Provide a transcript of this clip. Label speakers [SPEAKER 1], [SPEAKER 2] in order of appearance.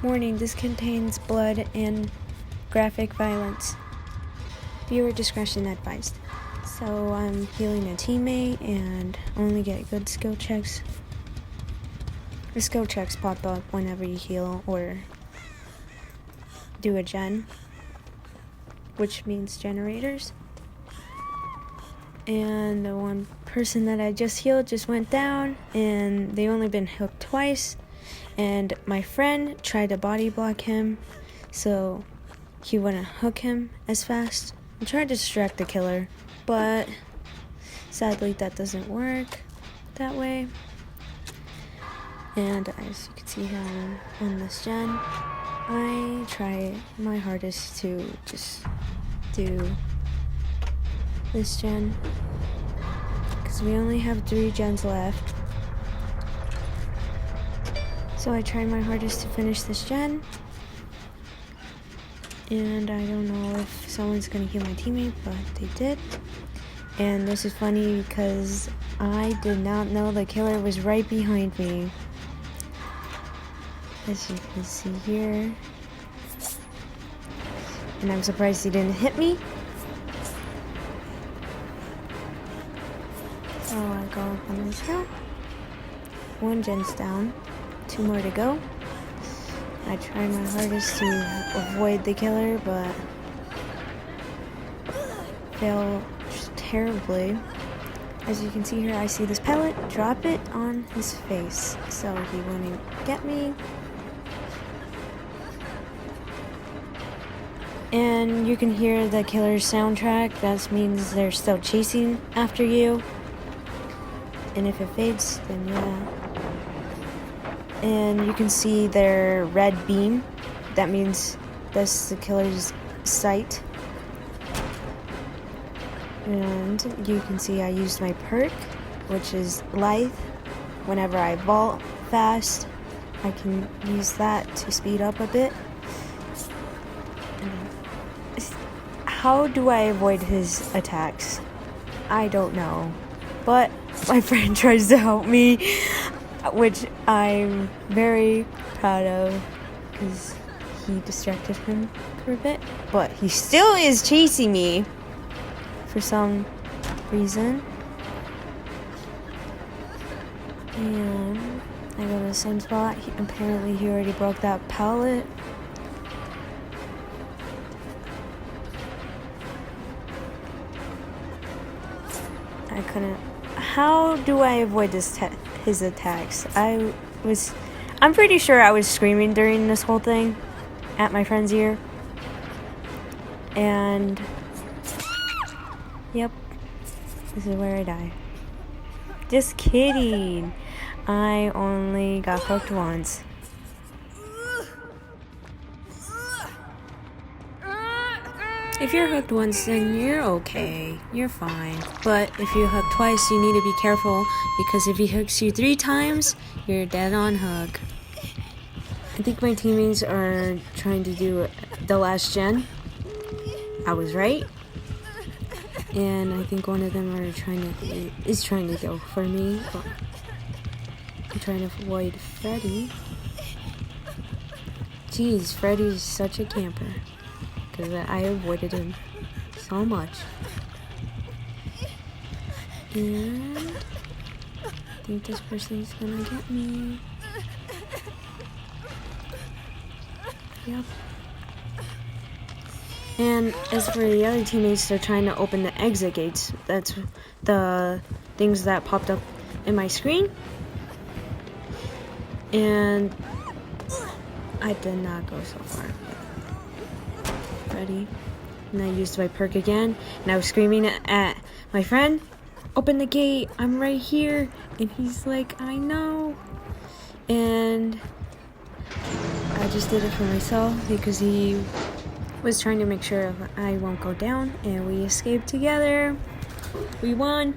[SPEAKER 1] Warning, this contains blood and graphic violence. Viewer discretion advised. So I'm healing a teammate and only get good skill checks. The skill checks pop up whenever you heal or do a gen, which means generators. And the one person that I just healed just went down, and they only been hooked twice. And my friend tried to body block him so he wouldn't hook him as fast. I tried to distract the killer, but sadly that doesn't work that way. And as you can see here on this gen, I try my hardest to just do this gen because we only have 3 gens left. So I tried my hardest to finish this gen, and I don't know if someone's gonna heal my teammate, but they did. And this is funny because I did not know the killer was right behind me. As you can see here. And I'm surprised he didn't hit me. So I go up on this hill. 1 gen's down. 2 more to go. I try my hardest to avoid the killer, but fail terribly. As you can see here, I see this pellet, drop it on his face, so he wouldn't get me. And you can hear the killer's soundtrack. That means they're still chasing after you. And if it fades, then yeah. And you can see their red beam. That means that's the killer's sight. And you can see I used my perk, which is Lithe. Whenever I vault fast, I can use that to speed up a bit. How do I avoid his attacks? I don't know. But my friend tries to help me, which I'm very proud of because he distracted him for a bit. But he still is chasing me for some reason. And I go to the same spot. Apparently he already broke that pallet. I couldn't. How do I avoid his attacks? I'm pretty sure I was screaming during this whole thing at my friend's ear. And yep, this is where I die. Just kidding. I only got hooked once. If you're hooked once, then you're okay. You're fine. But if you hook twice, you need to be careful because if he hooks you 3 times, you're dead on hook. I think my teammates are trying to do the last gen. I was right. And I think one of them is trying to go for me. But I'm trying to avoid Freddy. Jeez, Freddy's such a camper. Because I avoided him so much. And I think this person's gonna get me. Yep. And as for the other teammates, they're trying to open the exit gates. That's the things that popped up in my screen. And I did not go so far. Ready? And I used my perk again, and I was screaming at my friend, open the gate, I'm right here. And he's like, I know. And I just did it for myself because he was trying to make sure I won't go down, and we escaped together. We won.